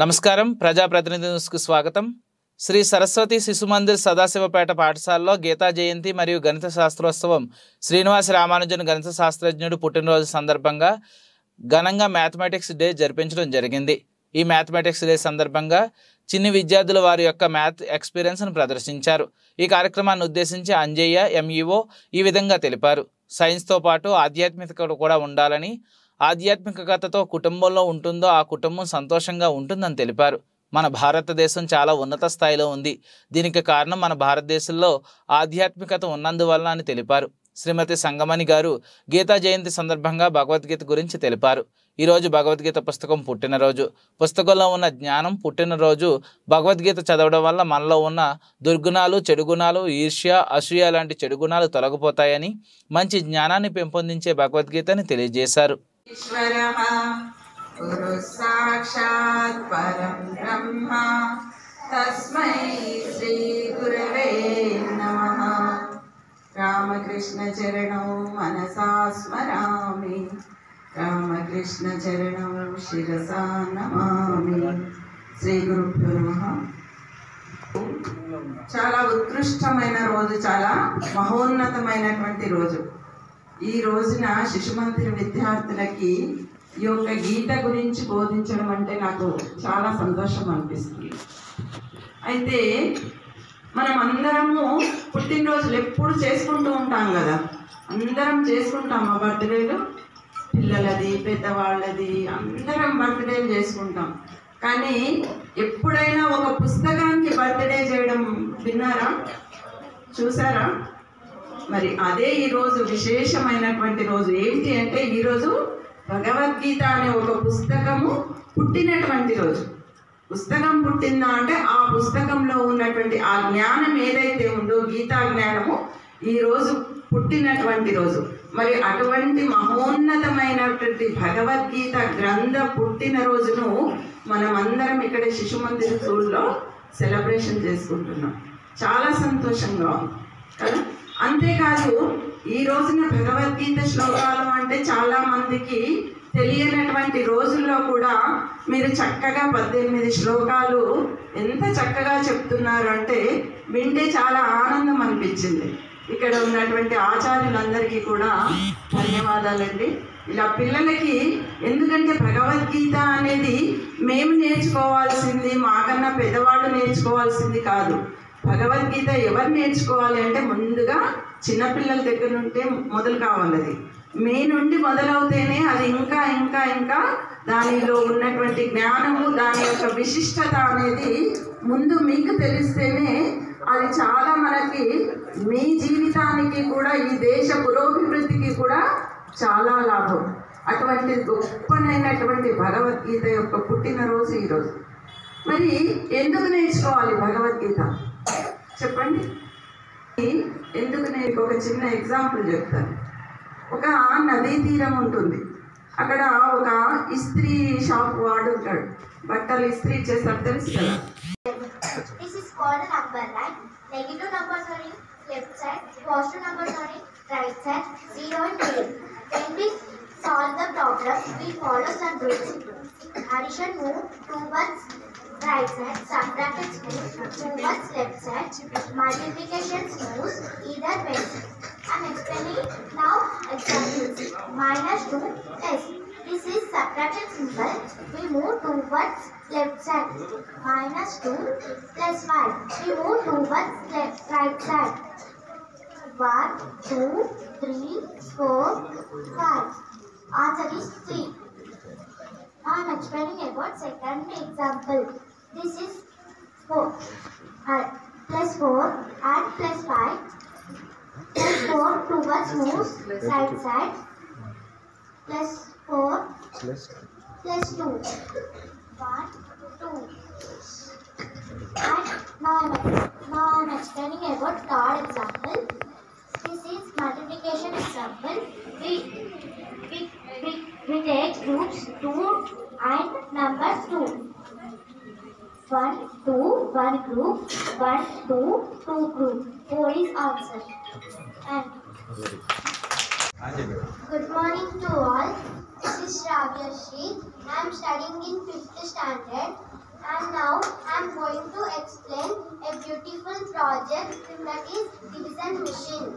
నమస్కారం. ప్రజాప్రతినిధి న్యూస్కు స్వాగతం. శ్రీ సరస్వతి శిశు మందిర్ సదాశివపేట పాఠశాలలో గీతా జయంతి మరియు గణిత శాస్త్రోత్సవం శ్రీనివాస రామానుజన్ గణిత శాస్త్రజ్ఞుడు పుట్టినరోజు సందర్భంగా ఘనంగా మ్యాథమెటిక్స్ డే జరిపించడం జరిగింది. ఈ మ్యాథమెటిక్స్ డే సందర్భంగా చిన్ని విద్యార్థులు వారి యొక్క మ్యాథ్ ఎక్స్పీరియన్స్ను ప్రదర్శించారు. ఈ కార్యక్రమాన్ని ఉద్దేశించి అంజయ్య ఎంఈఓ ఈ విధంగా తెలిపారు. సైన్స్తో పాటు ఆధ్యాత్మికత కూడా ఉండాలని, ఆధ్యాత్మికతతో కుటుంబంలో ఉంటుందో ఆ కుటుంబం సంతోషంగా ఉంటుందని తెలిపారు. మన భారతదేశం చాలా ఉన్నత స్థాయిలో ఉంది. దీనికి కారణం మన భారతదేశంలో ఆధ్యాత్మికత ఉన్నందువలన అని తెలిపారు. శ్రీమతి సంగమణి గారు గీతా జయంతి సందర్భంగా భగవద్గీత గురించి తెలిపారు. ఈరోజు భగవద్గీత పుస్తకం పుట్టినరోజు. పుస్తకంలో ఉన్న జ్ఞానం పుట్టినరోజు భగవద్గీత చదవడం వల్ల మనలో ఉన్న దుర్గుణాలు, చెడు గుణాలు, ఈర్ష్య, అసూయ లాంటి చెడు గుణాలు తొలగిపోతాయని, మంచి జ్ఞానాన్ని పెంపొందించే భగవద్గీతని తెలియజేశారు. ఈశ్వరః గురు సాక్షాత్ పరం బ్రహ్మ తస్మై శ్రీ గురవే నమః. రామకృష్ణ చరణౌ మనసా స్మరామి, రామకృష్ణ చరణౌ శిరసా నమామి. శ్రీ గురుభ్యో నమః. చాలా ఉత్కృష్టమైన రోజు, చాలా మహోన్నతమైనటువంటి రోజు. ఈ రోజున శిశు మందిర విద్యార్థులకి ఈ యొక్క గీత గురించి బోధించడం అంటే నాకు చాలా సంతోషం అనిపిస్తుంది. అయితే మనం అందరము పుట్టినరోజులు ఎప్పుడు చేసుకుంటూ ఉంటాం కదా, అందరం చేసుకుంటాం. మా బర్త్డేలు, పిల్లలది, పెద్దవాళ్ళది, అందరం బర్త్డేలు చేసుకుంటాం. కానీ ఎప్పుడైనా ఒక పుస్తకానికి బర్త్డే చేయడం విన్నారా, చూసారా? మరి అదే ఈరోజు విశేషమైనటువంటి రోజు. ఏంటి అంటే ఈరోజు భగవద్గీత అనే ఒక పుస్తకము పుట్టినటువంటి రోజు. పుస్తకం పుట్టిందా అంటే ఆ పుస్తకంలో ఉన్నటువంటి ఆ జ్ఞానం ఏదైతే ఉందో, గీతా జ్ఞానము ఈరోజు పుట్టినటువంటి రోజు. మరి అటువంటి మహోన్నతమైనటువంటి భగవద్గీత గ్రంథ పుట్టినరోజును మనం అందరం ఇక్కడ శిశు మందిర్ స్కూల్లో సెలబ్రేషన్ చేసుకుంటున్నాం. చాలా సంతోషంగా ఉంది కదా. అంతేకాదు, ఈ రోజున భగవద్గీత శ్లోకాలు అంటే చాలా మందికి తెలియనటువంటి రోజుల్లో కూడా మీరు చక్కగా 18 శ్లోకాలు ఎంత చక్కగా చెప్తున్నారు అంటే వింటే చాలా ఆనందం అనిపించింది. ఇక్కడ ఉన్నటువంటి ఆచార్యులందరికీ కూడా ధన్యవాదాలండి. ఇలా పిల్లలకి, ఎందుకంటే భగవద్గీత అనేది మేము నేర్చుకోవాల్సింది, మాకన్నా పెద్దవాళ్ళు నేర్చుకోవాల్సింది కాదు. భగవద్గీత ఎవరు నేర్చుకోవాలి అంటే ముందుగా చిన్నపిల్లల దగ్గర నుండి మొదలు కావాలి. అది మీ నుండి మొదలవుతేనే అది ఇంకా ఇంకా ఇంకా దానిలో ఉన్నటువంటి జ్ఞానము, దాని యొక్క విశిష్టత అనేది ముందు మీకు తెలిస్తేనే అది చాలా మనకి, మీ జీవితానికి కూడా, ఈ దేశ పురోభివృద్ధికి కూడా చాలా లాభం. అటువంటి గొప్పనైనటువంటి భగవద్గీత యొక్క పుట్టినరోజు ఈరోజు. మరి ఎందుకు నేర్చుకోవాలి భగవద్గీత చెప్పండి? ఎందుకు? నేను ఒక చిన్న ఎగ్జాంపుల్ చెప్తాను. ఒక నదీ తీరం ఉంటుంది. అక్కడ ఒక ఇస్త్రీ షాప్ వాడు ఉంటాడు. బట్టలు ఇస్త్రీ చేస్తారు, తెలుసు కదా. This is called a number line. Negative numbers are in left side, positive numbers are in right side, 0 and 1. When we solve the problem, we follow some rules. Addition move towards right side, subtraction moves towards left side, multiplication moves either way. I am explaining now examples. -2 plus. This is subtraction symbol. We move towards left side. -2 plus 5. We move towards right side. 1, 2, 3, 4, 5. Answer is 3. Now I am explaining about second example. This is 4 plus 4 and plus 5. Plus 4 towards moves right side. Plus 4 plus 2. 1, 2. And now I am explaining about third example. This is multiplication example. We take groups 2 and numbers 2. 1, 2, 1 group, 1, 2, 2 group. 4 is answer. And good morning to all. This is Shravyashi. I am studying in 5th standard. And now I am going to explain a beautiful project that is division machine.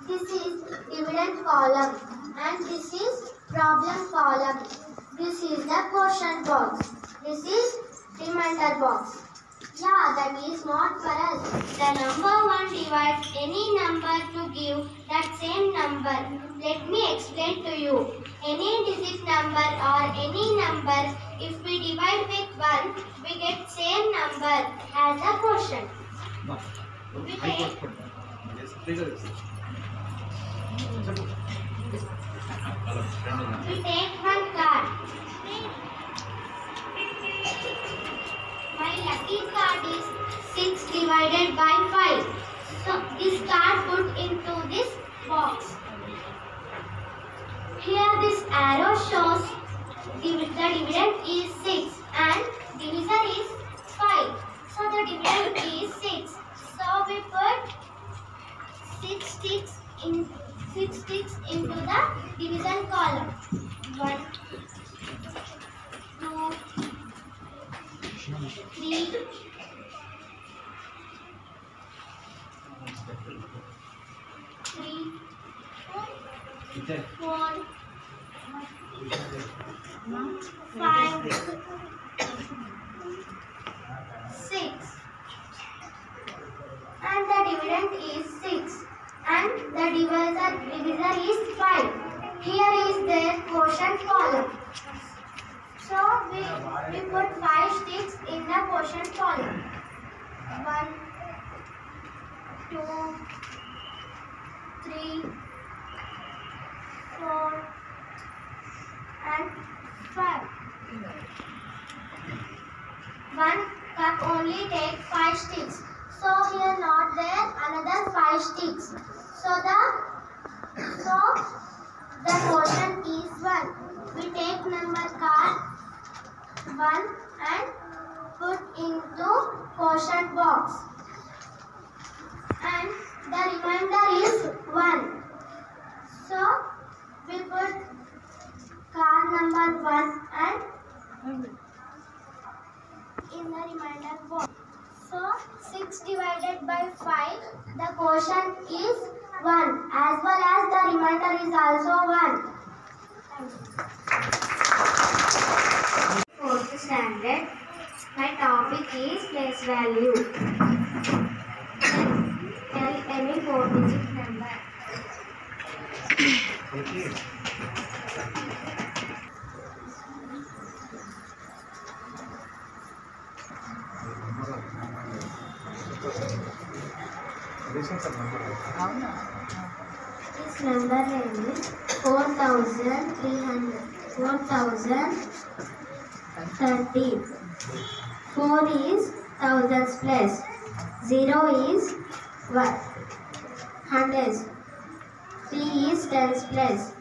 This is dividend column and this is problem column. This is the question box. This is reminder box. Yeah, that is not for us. The number 1 divides any number to give that same number. Let me explain to you. Any digit number or any number, if we divide with 1, we get same number as the quotient. We take one card. My lucky card is 6 divided by 5. So this card put into this box. Here this arrow shows the dividend is 6 and divisor is 5. So the dividend is 6. So we put 6 sticks into the division column. 1, 2, 3, 4, 5, 6. And the dividend is 6. And the divisor is 5. Here is their quotient column. So we put 5 sticks in the quotient column. 1, 2, 3, 4, and 5. One cup only take 5 sticks. So here not there another 5 sticks. So the quotient is 1. We take number card 1 and put into quotient box. And the remainder is 1. So we put card number 1 and in the remainder box. So 6 divided by 5, the quotient is 1 as well as the remainder is also 1. Fourth standard. My topic is place value. Tell any 4-digit number. This number is 4,300. 4,030. 4 is thousands place. 0 is hundreds. 3 is tens place.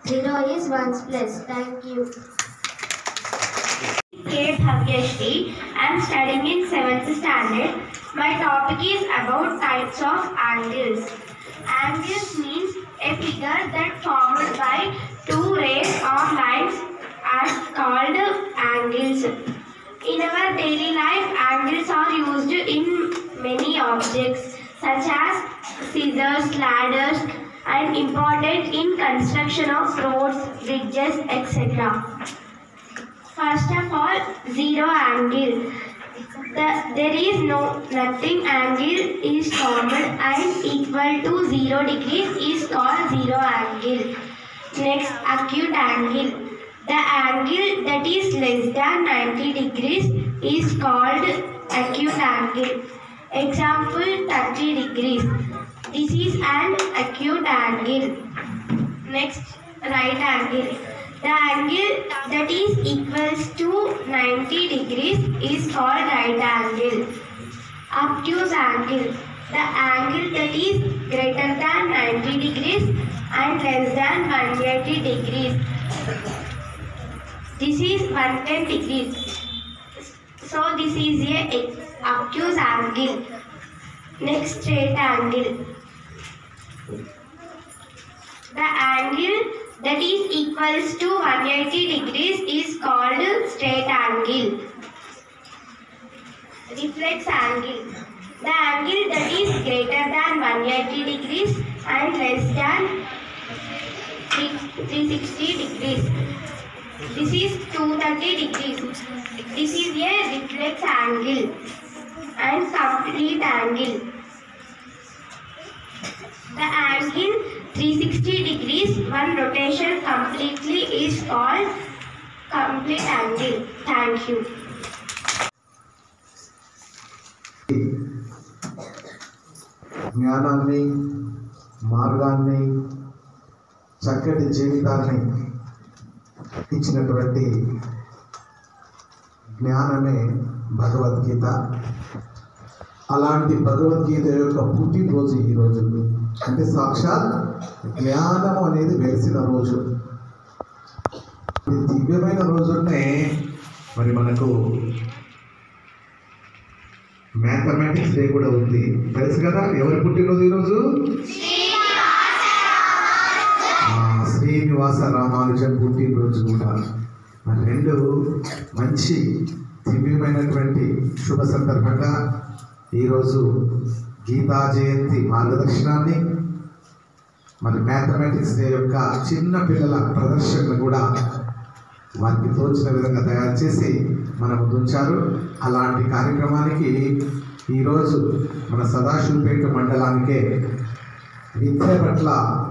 0 is ones place. Thank you. K. Bhagyashri. I am studying in 7th standard. My topic is about types of angles. Angles means a figure that formed by 2 rays or lines are called angles. In our daily life, angles are used in many objects such as scissors, ladders, and important in construction of roads, bridges, etc. First of all, zero angle. There is nothing angle is formed and equal to 0 degrees is called zero angle. Next, acute angle. The angle that is less than 90 degrees is called acute angle. Example, 30 degrees. This is an acute angle. Next, right angle. The angle that is equals to 90 degrees is called right angle. Obtuse angle. The angle that is greater than 90 degrees and less than 180 degrees. This is 110 degrees. So this is a obtuse angle. Next, straight angle. The angle that is equals to 180 degrees is called straight angle. reflex angle. The angle that is greater than 180 degrees and less than 360 degrees. This is 230 degrees. This is a reflex angle and complete angle. The angle 360 degrees, one rotation completely is called complete angle. Thank you. జ్ఞానాన్ని, మార్గాన్ని, చక్కటి జీవితాన్ని ఇచ్చినటువంటి జ్ఞానమే భగవద్గీత. అలాంటి భగవద్గీత యొక్క పుట్టినరోజు ఈరోజు. అంటే సాక్షాత్ జ్ఞానం అనేది వెలిసిన రోజు. ఈ దివ్యమైన రోజునే మరి మనకు మ్యాథమెటిక్స్ డే కూడా ఉంది. తెలుసు కదా ఎవరి పుట్టినరోజు ఈరోజు? శ్రీనివాస రామానుజన్ పుట్టినరోజు కూడా. మరి రెండు మంచి దివ్యమైనటువంటి శుభ సందర్భంగా ఈరోజు గీతా జయంతి మార్గదర్శనాన్ని, మరి మ్యాథమెటిక్స్ డే యొక్క చిన్న పిల్లల ప్రదర్శనను కూడా వారికి తోచిన విధంగా తయారు చేసి మన ముందుంచారు. అలాంటి కార్యక్రమానికి ఈరోజు మన సదాశివపేట మండలానికే విద్య పట్ల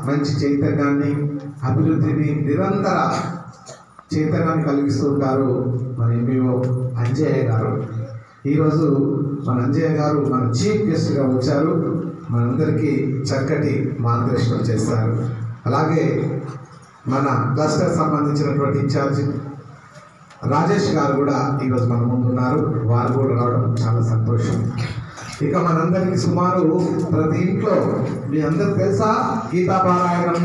మంచి చైతన్యాన్ని, అభివృద్ధిని, నిరంతర చైతన్యాన్ని కలిగిస్తూ ఉంటారు మన ఎంఈఓ అంజయ్య గారు. ఈరోజు మన అంజయ్య గారు మన చీఫ్ గెస్ట్గా వచ్చారు. మనందరికీ చక్కటి మార్గదర్శనం చేస్తారు. అలాగే మన క్లస్టర్ సంబంధించినటువంటి ఇన్ఛార్జ్ రాజేష్ గారు కూడా ఈరోజు మన ముందు ఉన్నారు. వారు కూడా రావడం చాలా సంతోషం. ఇక మనందరికీ సుమారు ప్రతి ఇంట్లో మీ అందరికి తెలుసా గీతా పారాయణం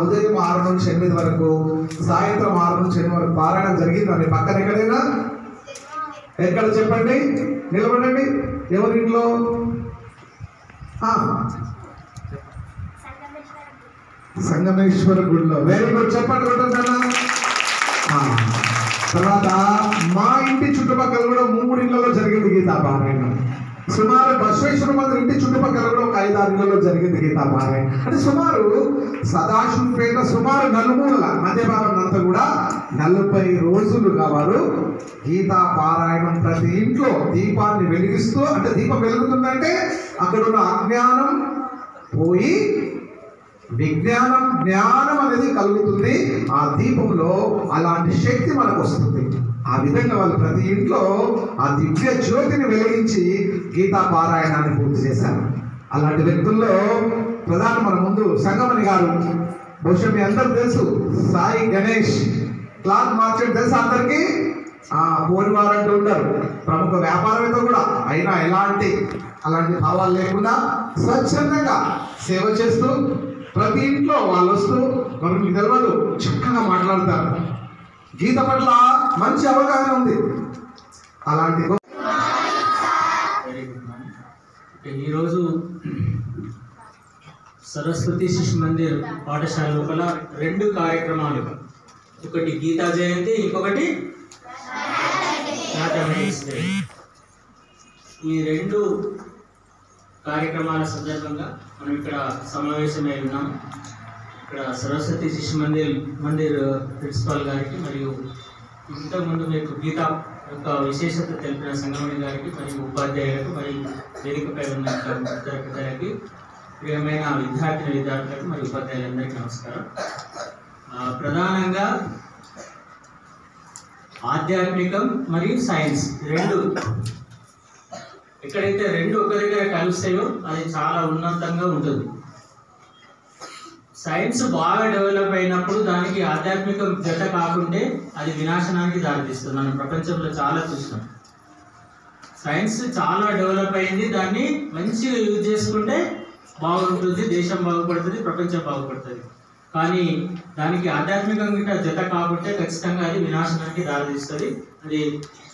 ఉదయం 6 నుంచి 8 వరకు, సాయంత్రం 6 నుంచి 8 వరకు పారాయణం జరిగిందా? మీ పక్కన ఎక్కడైనా? ఎక్కడ చెప్పండి, నిలబడండి. ఎవరింట్లో? సంగమేశ్వర గుడిలో. వెరీ గుడ్, చెప్పండి కొట్టండి. తర్వాత మా ఇంటి చుట్టుపక్కల కూడా 3 ఇళ్లలో జరిగింది గీతా పారాయణం. సుమారు బసవేశ్వర మందిర్ ఇంటి చుట్టుపక్కల కూడా ఒక 5-6 ఇళ్లలో జరిగింది గీతా పారాయణం. అంటే సుమారు సదాశివపేట సుమారు నలుమూలల మధ్య భాగం అంతా కూడా 40 రోజులుగా వారు గీతా పారాయణం ప్రతి ఇంట్లో దీపాన్ని వెలిగిస్తూ, అంటే దీపం వెలుగుతుందంటే అక్కడ ఉన్న అజ్ఞానం పోయి విజ్ఞానం, జ్ఞానం అనేది కలుగుతుంది. ఆ దీపంలో అలాంటి శక్తి మనకు వస్తుంది. ఆ విధంగా వాళ్ళు ప్రతి ఇంట్లో ఆ దివ్య జ్యోతిని వెలిగించి గీతా పారాయణాన్ని పూర్తి చేశారు. అలాంటి వ్యక్తుల్లో ప్రధాన మన ముందు సంగమని గారు. బహుశా మీ అందరూ తెలుసు, సాయి గణేష్ క్లాత్ మార్కెట్ తెలుసు అందరికీ. పోని వారు అంటూ ఉంటారు, ప్రముఖ వ్యాపారవేత్త కూడా. అయినా అలాంటి భావాలు లేకుండా స్వచ్ఛందంగా సేవ చేస్తూ ప్రతి ఇంట్లో వాళ్ళు వస్తూ మనకు తెలియదు చక్కగా మాట్లాడతారు. గీత పట్ల మంచి అవగాహన ఉంది. అలాంటి ఈరోజు సరస్వతి శిశు మందిర్ పాఠశాల లోపల 2 కార్యక్రమాలు, ఒకటి గీతా జయంతి, ఇంకొకటి మ్యాథమెటిక్స్ డే. ఈ 2 కార్యక్రమాల సందర్భంగా మనం ఇక్కడ సమావేశమై ఉన్నాం. ఇక్కడ సరస్వతి శిశు మందిర్ ప్రిన్సిపాల్ గారికి మరియు ఇంతకుముందు మీకు గీతా యొక్క విశేషత తెలిపిన సంగమణి గారికి మరియు ఉపాధ్యాయులకు మరియు వేదికపై ఉన్న పెద్దలకి, ప్రియమైన విద్యార్థులకు మరియు ఉపాధ్యాయులందరికీ నమస్కారం. ప్రధానంగా ఆధ్యాత్మికం మరియు సైన్స్ 2 ఎక్కడైతే 2 ఒక దగ్గర కలుస్తాయో అది చాలా ఉన్నతంగా ఉంటుంది. సైన్స్ బాగా డెవలప్ అయినప్పుడు దానికి ఆధ్యాత్మిక జత కాకుంటే అది వినాశనానికి దారితీస్తుంది. మనం ప్రపంచంలో చాలా చూస్తాం. సైన్స్ చాలా డెవలప్ అయింది, దాన్ని మంచిగా యూజ్ చేసుకుంటే బాగుంటుంది, దేశం బాగుపడుతుంది, ప్రపంచం బాగుపడుతుంది. కానీ దానికి ఆధ్యాత్మికంగా జత కాకుంటే ఖచ్చితంగా అది వినాశనానికి దారితీస్తుంది. అది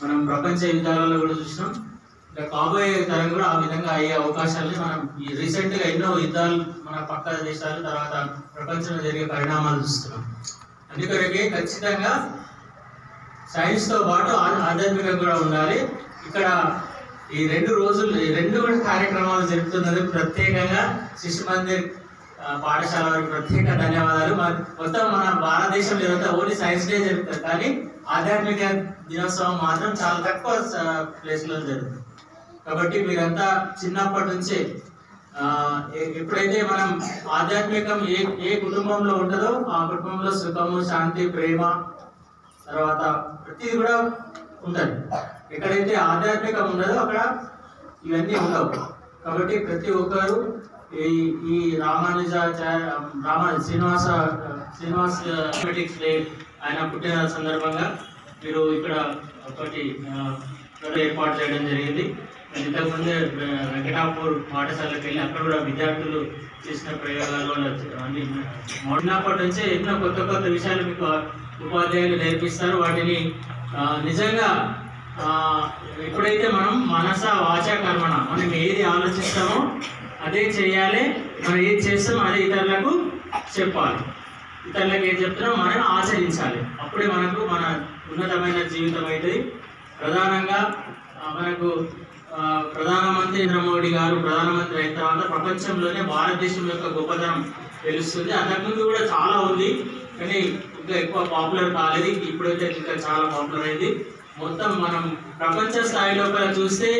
మనం ప్రపంచ యుద్ధాలలో కూడా చూసినాం. ఇంకా కాబోయే తరం కూడా ఆ విధంగా అయ్యే అవకాశాలని మనం ఈ రీసెంట్గా ఎన్నో యుద్ధాలు మన పక్క దేశాలు, తర్వాత ప్రపంచంలో జరిగే పరిణామాలు చూస్తున్నాం. అందుకొరకే ఖచ్చితంగా సైన్స్తో పాటు ఆధ్యాత్మికంగా కూడా ఉండాలి. ఇక్కడ ఈ 2 రోజులు ఈ 2 కూడా కార్యక్రమాలు జరుపుతున్నది ప్రత్యేకంగా శిశు మందిర్ పాఠశాల వారికి ప్రత్యేక ధన్యవాదాలు. మొత్తం మన భారతదేశంలో ఏదైతే ఓన్లీ సైన్స్ డే జరుగుతుంది, కానీ ఆధ్యాత్మిక దినోత్సవం మాత్రం చాలా తక్కువ ప్లేస్లో జరుగుతుంది. కాబట్టి మీరంతా చిన్నప్పటి నుంచే ఎప్పుడైతే మనం ఆధ్యాత్మికం ఏ కుటుంబంలో ఉంటుందో ఆ కుటుంబంలో సుఖము, శాంతి, ప్రేమ, తర్వాత ప్రతిది కూడా ఉంటుంది. ఎక్కడైతే ఆధ్యాత్మికం ఉండదో అక్కడ ఇవన్నీ ఉండవు. కాబట్టి ప్రతి ఒక్కరు ఈ శ్రీనివాస్ మ్యాథమెటిక్స్ డే ఆయన పుట్టిన సందర్భంగా మీరు ఇక్కడ ఒకటి ఏర్పాటు చేయడం జరిగింది. ఇంతకుముందే వెంకటాపూర్ పాఠశాలకు వెళ్ళి అక్కడ కూడా విద్యార్థులు చేసిన ప్రయోగాలు అన్ని మొదటినప్పటి నుంచే ఎన్నో కొత్త కొత్త విషయాలు మీకు ఉపాధ్యాయులు నేర్పిస్తారు. వాటిని నిజంగా ఎప్పుడైతే మనం మనస వాచ కర్మణ మనం ఏది ఆలోచిస్తామో అదే చేయాలి, మనం ఏది చేస్తామో అదే ఇతరులకు చెప్పాలి, ఇతరులకు ఏది చెప్తున్నామో మనం ఆచరించాలి. అప్పుడే మనకు మన ఉన్నతమైన జీవితం అవుతుంది. ప్రధానంగా మనకు ప్రధానమంత్రి నరేంద్ర మోడీ గారు ప్రధానమంత్రి అయిన తర్వాత ప్రపంచంలోనే భారతదేశం యొక్క గొప్పతనం తెలుస్తుంది. అంతకుముందు కూడా చాలా ఉంది, కానీ ఇంకా ఎక్కువ పాపులర్ కాలేదు. ఇప్పుడైతే ఇంకా చాలా పాపులర్ అయింది. మొత్తం మనం ప్రపంచ స్థాయిలో చూస్తే